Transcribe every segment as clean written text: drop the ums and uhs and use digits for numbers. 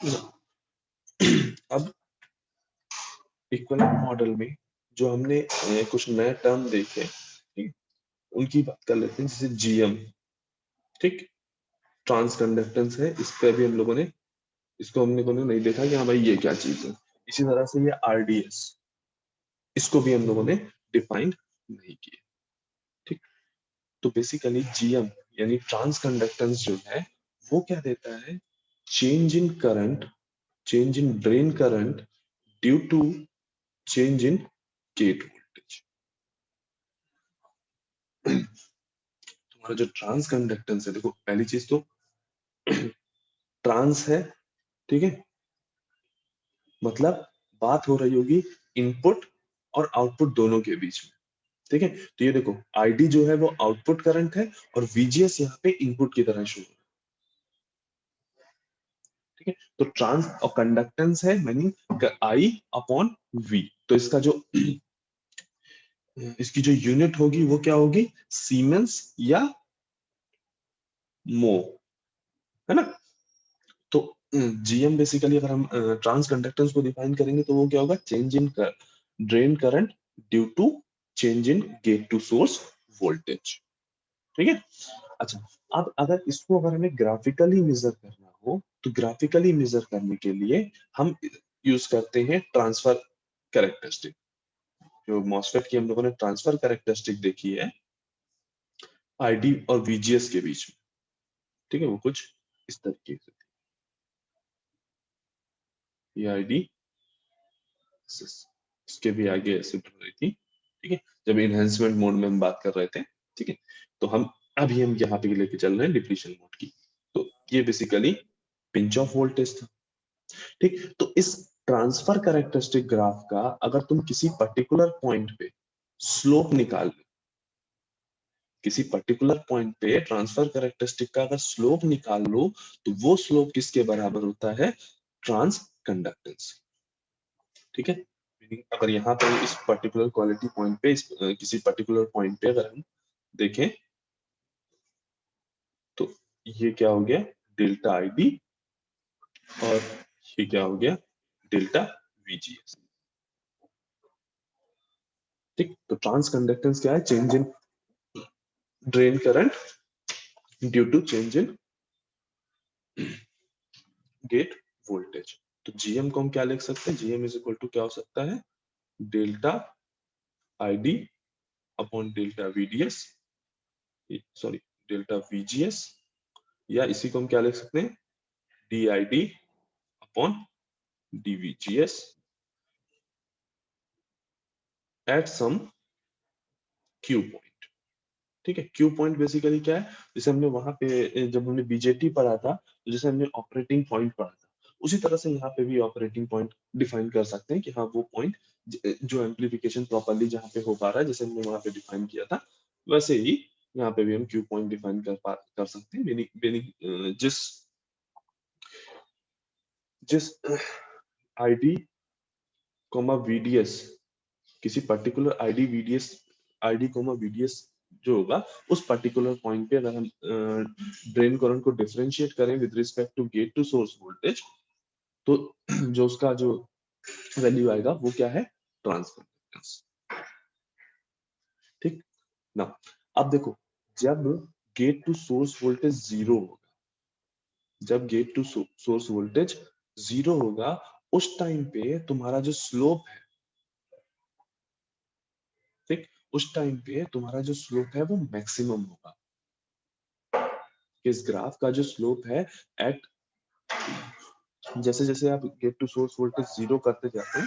अब equivalent model में जो हमने कुछ नए टर्म देखे, ठीक, उनकी बात कर लेते हैं, जैसे जीएम, ठीक, ट्रांस कंडक्टेंस है, इस पे भी हम लोगों ने इसको हमने को नहीं देखा कि हाँ भाई ये क्या चीज है। इसी तरह से ये आरडीएस, इसको भी हम लोगों ने डिफाइन नहीं किया, ठीक। तो बेसिकली जीएम यानी ट्रांस कंडक्टेंस जो है वो क्या देता है, change in current, change in drain current due to change in gate voltage. तुम्हारा जो ट्रांस कंडक्टेंस है, देखो पहली चीज तो ट्रांस है, ठीक है, मतलब बात हो रही होगी इनपुट और आउटपुट दोनों के बीच में, ठीक है। तो ये देखो आईडी जो है वो आउटपुट करंट है और वीजीएस यहाँ पे इनपुट की तरह शो हो रहा है, ठीक है। तो ट्रांस और कंडक्टेंस है मैनी आई अपॉन वी, तो इसका जो इसकी जो यूनिट होगी वो क्या होगी, सीमेंस या मो, है ना। तो जीएम बेसिकली अगर हम ट्रांस कंडक्टेंस को डिफाइन करेंगे तो वो क्या होगा, change in drain current due to change in gate to source voltage, ठीक है। अच्छा, अब अगर इसको अगर हमें ग्राफिकली मेजर करना हो तो ग्राफिकली मेजर करने के लिए हम यूज करते हैं ट्रांसफर कैरेक्टरिस्टिक। जो मॉसफेट की हम लोगों ने ट्रांसफर कैरेक्टरिस्टिक देखी है आईडी और वीजीएस के बीच में, ठीक है, वो कुछ इस तरीके से, ये आईडी इसके भी आगे ऐसे बढ़ रही थी, ठीक है, जब इनहेंसमेंट मोड में हम बात कर रहे थे, ठीक है। तो हम अभी हम यहाँ पे लेके चल रहे हैं डिप्लीशन मोड की। तो ये बेसिकली पिंच ऑफ वोल्टेज था, ठीक। तो इस ट्रांसफर कैरेक्टरिस्टिक ग्राफ का अगर तुम किसी पर्टिकुलर पॉइंट पे स्लोप निकाल लो, किसी पर्टिकुलर पॉइंट पे ट्रांसफर कैरेक्टरिस्टिक का अगर स्लोप निकाल लो तो वो स्लोप किसके बराबर होता है, ट्रांस कंडक्टेंस, ठीक है। अगर यहाँ पे इस पर्टिकुलर क्वालिटी पॉइंट पे किसी पर्टिकुलर पॉइंट पे अगर हम देखें तो ये क्या हो गया, डेल्टा आईडी, और ये क्या हो गया, डेल्टा वीजीएस, ठीक। तो ट्रांस कंडक्टेंस क्या है, change in drain current due to change in gate voltage. तो जीएम को हम क्या लिख सकते हैं, जीएम इज इक्वल टू क्या हो सकता है, delta ID upon delta VDS, sorry delta VGS, या इसी को हम क्या लिख सकते हैं, D I D upon DVGS at some Q point, ठीक है। क्यू पॉइंट बेसिकली क्या है, जैसे हमने वहां पे जब हमने बीजेटी पढ़ा था तो जैसे हमने ऑपरेटिंग पॉइंट पढ़ा था, उसी तरह से यहाँ पे भी ऑपरेटिंग पॉइंट डिफाइन कर सकते हैं कि हाँ वो पॉइंट जो एम्प्लीफिकेशन प्रॉपरली जहाँ पे हो पा रहा है, जैसे हमने वहां पे डिफाइन किया था वैसे ही यहाँ पे भी हम क्यू पॉइंट डिफाइन कर सकते हैं, जिस जिस आईडी कोमा वीडीएस, किसी particular ID VDS, ID comma VDS जो होगा उस पर्टिकुलर पॉइंट पे अगर हम ड्रेन करंट को डिफरेंशिएट करें with respect to gate to source voltage, तो जो उसका जो वैल्यू आएगा वो क्या है, ट्रांसफर, ठीक ना। अब देखो जब gate to source voltage zero होगा, जब gate to source voltage zero होगा उस टाइम पे तुम्हारा जो स्लोप है, ठीक, उस टाइम पे तुम्हारा जो स्लोप है वो मैक्सिमम होगा। इस ग्राफ का जो स्लोप है एट, जैसे जैसे आप gate to source voltage zero करते जाते हैं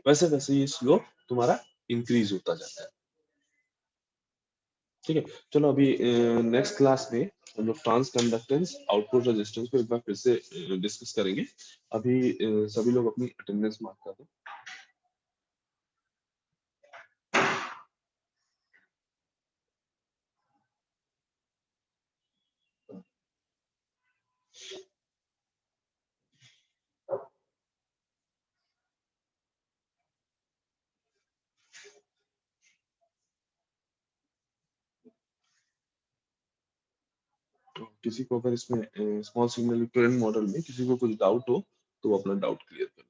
वैसे वैसे ये स्लोप तुम्हारा इंक्रीज होता जाता है, ठीक है। चलो अभी नेक्स्ट क्लास में हम लोग ट्रांस कंडक्टेंस आउटपुट रेजिस्टेंस को एक बार फिर से डिस्कस करेंगे। अभी सभी लोग अपनी अटेंडेंस मार्क कर दो। तो किसी को अगर इसमें स्मॉल सिग्नल इक्विवेलेंट मॉडल में किसी को कुछ डाउट हो तो वो अपना डाउट क्लियर कर लो।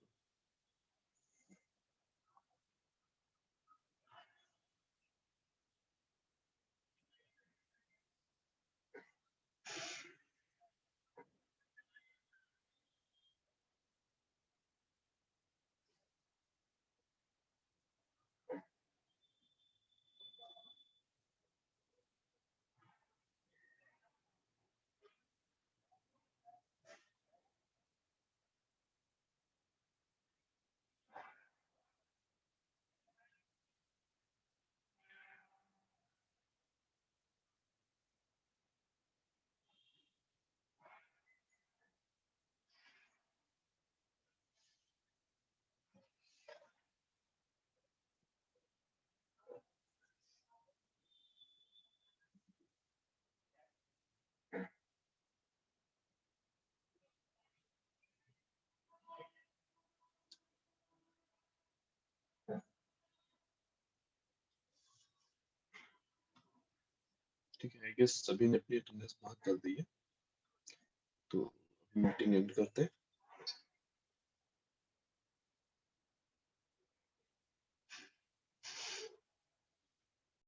ठीक है, आई गेस सभी ने अपनी अटेंडेंस मार्क कर दी है, तो मीटिंग एंड करते हैं।